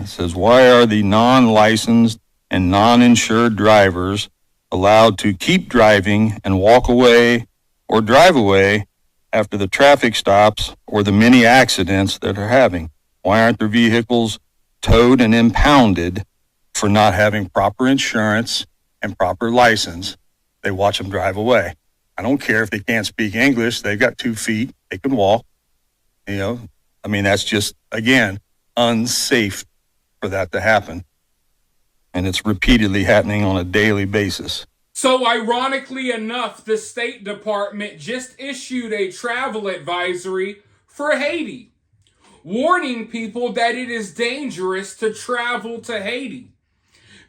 It says, why are the non-licensed and non-insured drivers allowed to keep driving and walk away or drive away after the traffic stops or the many accidents that they're having? Why aren't their vehicles towed and impounded for not having proper insurance and proper license? They watch them drive away. I don't care if they can't speak English. They've got 2 feet. They can walk. That's just, again, unsafe for that to happen. And it's repeatedly happening on a daily basis. So ironically enough, the State Department just issued a travel advisory for Haiti, warning people that it is dangerous to travel to Haiti.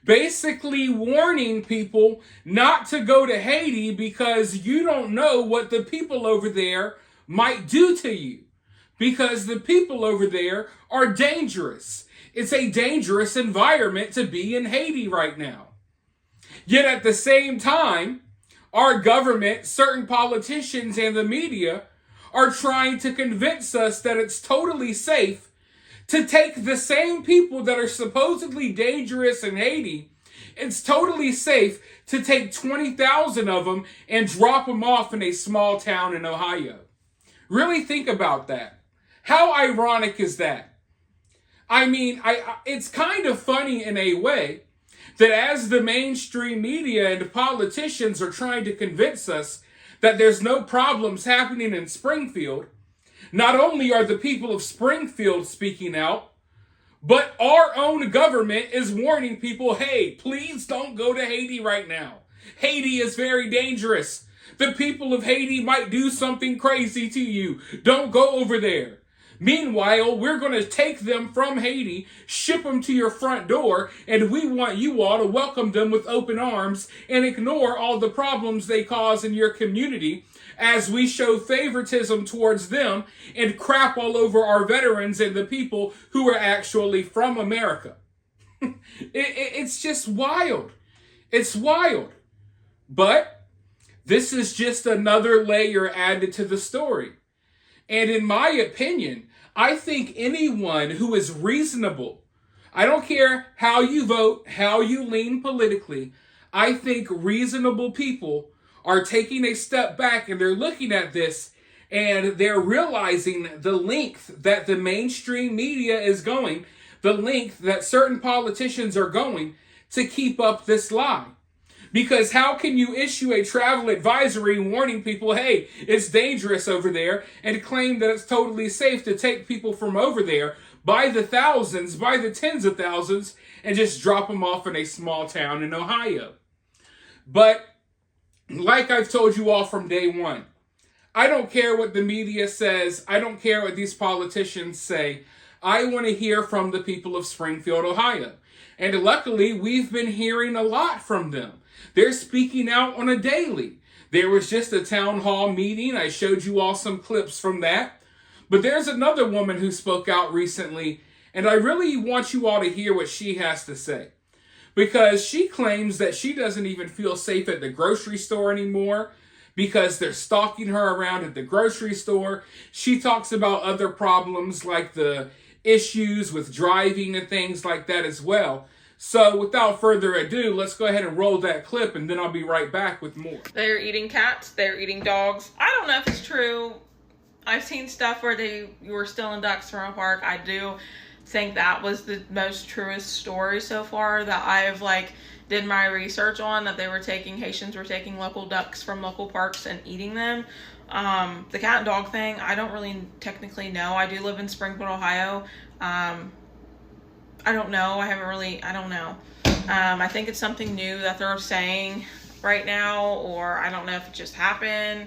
Basically warning people not to go to Haiti because you don't know what the people over there might do to you. Because the people over there are dangerous. It's a dangerous environment to be in Haiti right now. Yet at the same time, our government, certain politicians, and the media are trying to convince us that it's totally safe to take the same people that are supposedly dangerous in Haiti. It's totally safe to take 20,000 of them and drop them off in a small town in Ohio. Really think about that. How ironic is that? It's kind of funny in a way that as the mainstream media and politicians are trying to convince us that there's no problems happening in Springfield, not only are the people of Springfield speaking out, but our own government is warning people, hey, please don't go to Haiti right now. Haiti is very dangerous. The people of Haiti might do something crazy to you. Don't go over there. Meanwhile, we're going to take them from Haiti, ship them to your front door, and we want you all to welcome them with open arms and ignore all the problems they cause in your community as we show favoritism towards them and crap all over our veterans and the people who are actually from America. It's just wild. It's wild. But this is just another layer added to the story. And in my opinion, I think anyone who is reasonable, I don't care how you vote, how you lean politically, I think reasonable people are taking a step back and they're looking at this and they're realizing the length that the mainstream media is going, the length that certain politicians are going to keep up this lie. Because how can you issue a travel advisory warning people, hey, it's dangerous over there, and claim that it's totally safe to take people from over there by the thousands, by the tens of thousands, and just drop them off in a small town in Ohio? But like I've told you all from day one, I don't care what the media says. I don't care what these politicians say. I want to hear from the people of Springfield, Ohio. And luckily, we've been hearing a lot from them. They're speaking out on a daily. There was just a town hall meeting. I showed you all some clips from that. But there's another woman who spoke out recently, and I really want you all to hear what she has to say. Because she claims that she doesn't even feel safe at the grocery store anymore because they're stalking her around at the grocery store. She talks about other problems like the issues with driving and things like that as well. So without further ado, let's go ahead and roll that clip and then I'll be right back with more. They're eating cats. They're eating dogs. I don't know if it's true. I've seen stuff where they were stealing ducks from a park. I do think that was the most truest story so far that I've did my research on, that Haitians were taking local ducks from local parks and eating them. The cat and dog thing, I don't really technically know. I do live in Springfield, Ohio. I don't know. I don't know. I think it's something new that they're saying right now, or I don't know if it just happened.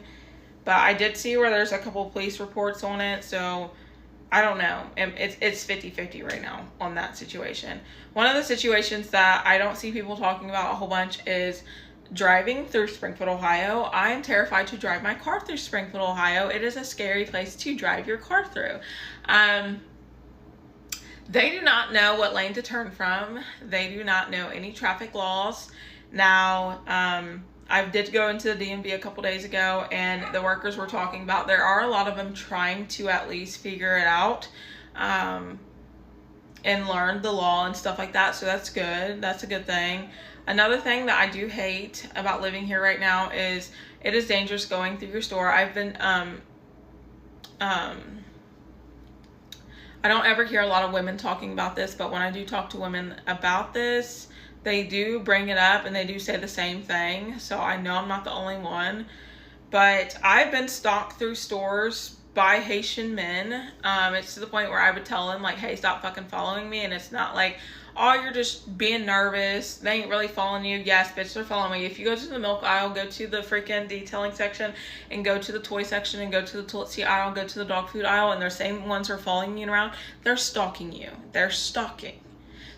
But I did see where there's a couple police reports on it, so I don't know. It's 50-50 right now on that situation. One of the situations that I don't see people talking about a whole bunch is driving through Springfield, Ohio. I am terrified to drive my car through Springfield, Ohio. It is a scary place to drive your car through. They do not know what lane to turn from. They do not know any traffic laws. Now, I did go into the DMV a couple days ago, and the workers were talking about there are a lot of them trying to at least figure it out. and learned the law and stuff like that. So that's good. That's a good thing. Another thing that I do hate about living here right now is it is dangerous going through your store. I've been, I don't ever hear a lot of women talking about this, but when I do talk to women about this, they do bring it up and they do say the same thing. So I know I'm not the only one, but I've been stalked through stores by Haitian men. It's to the point where I would tell them like, hey, stop fucking following me. And it's not like, oh, you're just being nervous. They ain't really following you. Yes, bitch, they're following me. If you go to the milk aisle, go to the freaking detailing section, and go to the toy section, and go to the toilet seat aisle, go to the dog food aisle, and they're same ones who are following you around, they're stalking you. They're stalking.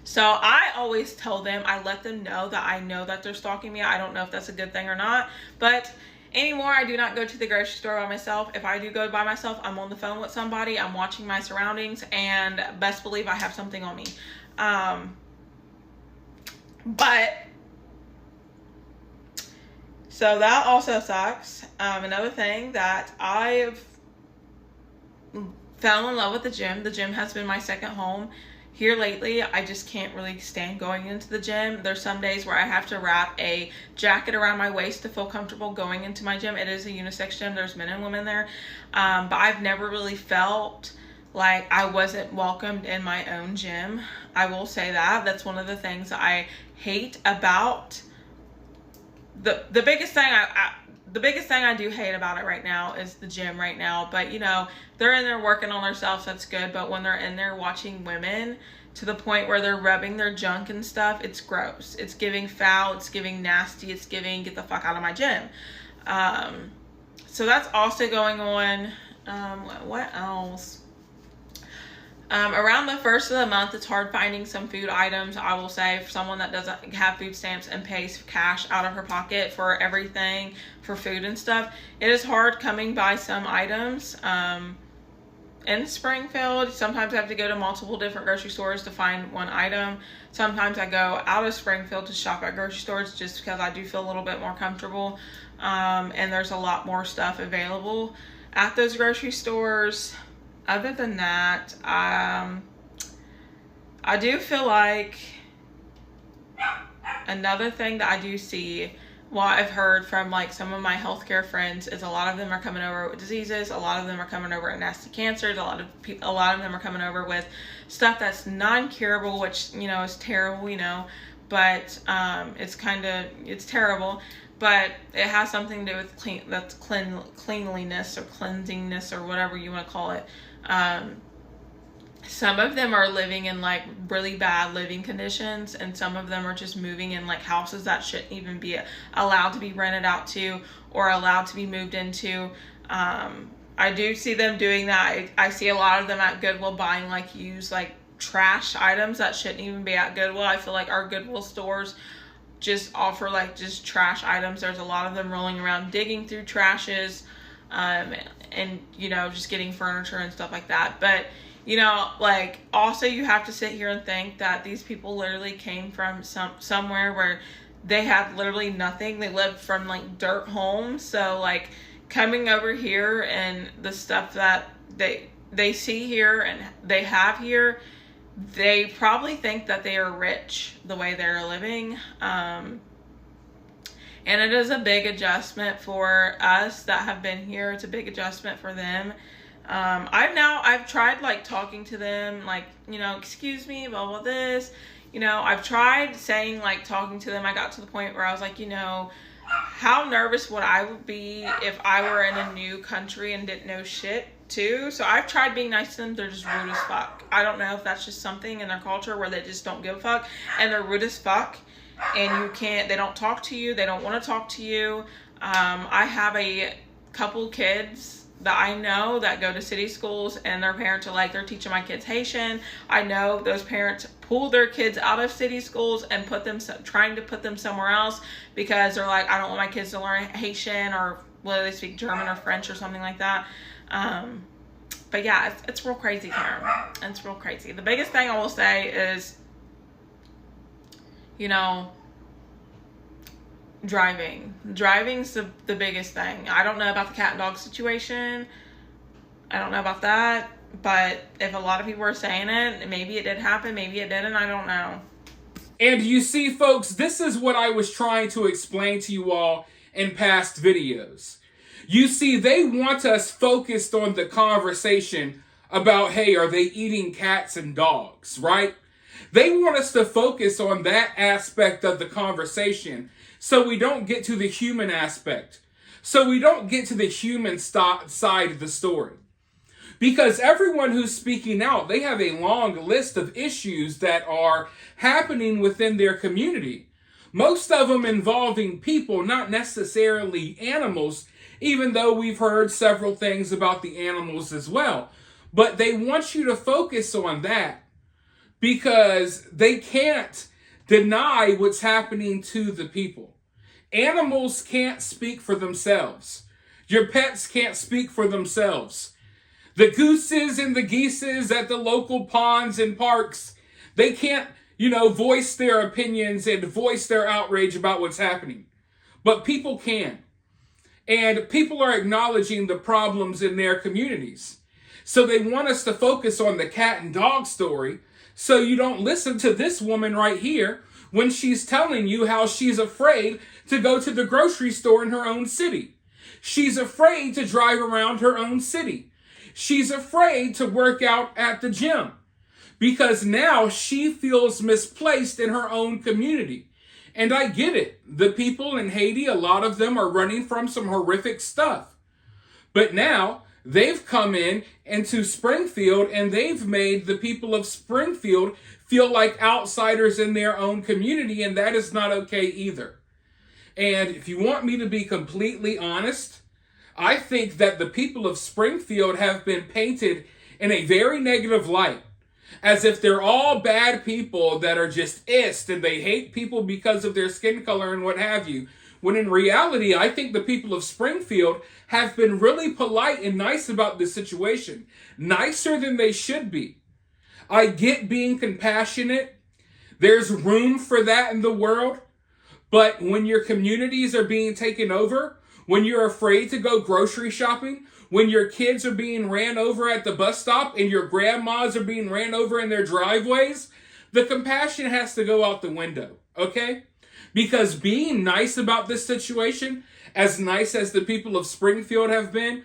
So I always tell them, I let them know that I know that they're stalking me. I don't know if that's a good thing or not, but anymore, I do not go to the grocery store by myself. If I do go by myself, I'm on the phone with somebody, I'm watching my surroundings, and best believe I have something on me. But so that also sucks. Another thing that I've fell in love with the gym. The gym has been my second home here lately. I just can't really stand going into the gym. There's some days where I have to wrap a jacket around my waist to feel comfortable going into my gym. It is a unisex gym. There's men and women there. But I've never really felt like I wasn't welcomed in my own gym. I will say that. That's one of the things I hate about the biggest thing the biggest thing I do hate about it right now is the gym right now. But you know, they're in there working on themselves, that's good. But when they're in there watching women to the point where they're rubbing their junk and stuff, it's gross. It's giving foul, it's giving nasty, it's giving get the fuck out of my gym. So that's also going on. What else? Around the first of the month, it's hard finding some food items. I will say, for someone that doesn't have food stamps and pays cash out of her pocket for everything, for food and stuff, it is hard coming by some items. In Springfield, sometimes I have to go to multiple different grocery stores to find one item. Sometimes I go out of Springfield to shop at grocery stores just because I do feel a little bit more comfortable. And there's a lot more stuff available at those grocery stores. Other than that, I do feel like another thing that I do see, what I've heard from like some of my healthcare friends, is a lot of them are coming over with diseases. A lot of them are coming over with nasty cancers. A lot of them are coming over with stuff that's non-curable, which, you know, is terrible, you know, but it's terrible. But it has something to do with cleanliness or cleansingness or whatever you want to call it. Some of them are living in like really bad living conditions, and some of them are just moving in like houses that shouldn't even be allowed to be rented out to or allowed to be moved into. I do see them doing that. I see a lot of them at Goodwill buying like used like trash items that shouldn't even be at Goodwill. I feel like our Goodwill stores just offer like just trash items. There's a lot of them rolling around digging through trashes, and you know, just getting furniture and stuff like that. But you know, like, also you have to sit here and think that these people literally came from somewhere where they had literally nothing. They lived from like dirt homes. So like coming over here and the stuff that they see here and they have here, they probably think that they are rich the way they're living. And it is a big adjustment for us that have been here. It's a big adjustment for them. I've tried like talking to them, like, you know, excuse me, blah, blah, this, you know, I've tried saying like talking to them. I got to the point where I was like, you know, how nervous would I be if I were in a new country and didn't know shit too. So I've tried being nice to them. They're just rude as fuck. I don't know if that's just something in their culture where they just don't give a fuck and they're rude as fuck, and they don't talk to you. They don't want to talk to you. I have a couple kids that I know that go to city schools, and their parents are like, they're teaching my kids Haitian. I know those parents pull their kids out of city schools and trying to put them somewhere else because they're like, I don't want my kids to learn Haitian, or whether they speak German or French or something like that. But yeah, it's real crazy here. It's real crazy. The biggest thing I will say is, you know, driving's the biggest thing. I don't know about the cat and dog situation. I don't know about that. But if a lot of people are saying it, maybe it did happen, maybe it didn't, I don't know. And you see, folks, this is what I was trying to explain to you all in past videos. You see, they want us focused on the conversation about, hey, are they eating cats and dogs, right? They want us to focus on that aspect of the conversation so we don't get to the human aspect, so we don't get to the human side of the story. Because everyone who's speaking out, they have a long list of issues that are happening within their community. Most of them involving people, not necessarily animals, even though we've heard several things about the animals as well. But they want you to focus on that because they can't deny what's happening to the people. Animals can't speak for themselves. Your pets can't speak for themselves. The gooses and the geeses at the local ponds and parks, they can't, voice their opinions and voice their outrage about what's happening. But people can. And people are acknowledging the problems in their communities. So they want us to focus on the cat and dog story so you don't listen to this woman right here when she's telling you how she's afraid to go to the grocery store in her own city. She's afraid to drive around her own city. She's afraid to work out at the gym because now she feels misplaced in her own community. And I get it. The people in Haiti, a lot of them are running from some horrific stuff. But now they've come into Springfield and they've made the people of Springfield feel like outsiders in their own community, and that is not okay either. And if you want me to be completely honest, I think that the people of Springfield have been painted in a very negative light, as if they're all bad people that are just and they hate people because of their skin color and what have you. When in reality, I think the people of Springfield have been really polite and nice about this situation, nicer than they should be. I get being compassionate. There's room for that in the world. But when your communities are being taken over, when you're afraid to go grocery shopping, when your kids are being ran over at the bus stop and your grandmas are being ran over in their driveways, the compassion has to go out the window, okay? Because being nice about this situation, as nice as the people of Springfield have been,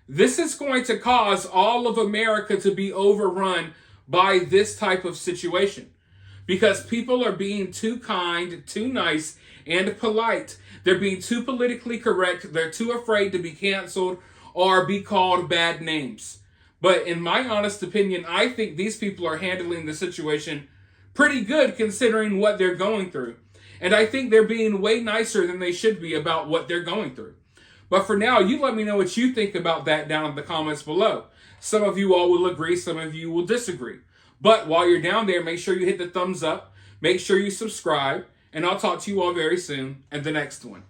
this is going to cause all of America to be overrun by this type of situation. Because people are being too kind, too nice, and polite. They're being too politically correct. They're too afraid to be canceled or be called bad names. But in my honest opinion, I think these people are handling the situation pretty good considering what they're going through. And I think they're being way nicer than they should be about what they're going through. But for now, you let me know what you think about that down in the comments below. Some of you all will agree, some of you will disagree. But while you're down there, make sure you hit the thumbs up, make sure you subscribe, and I'll talk to you all very soon in the next one.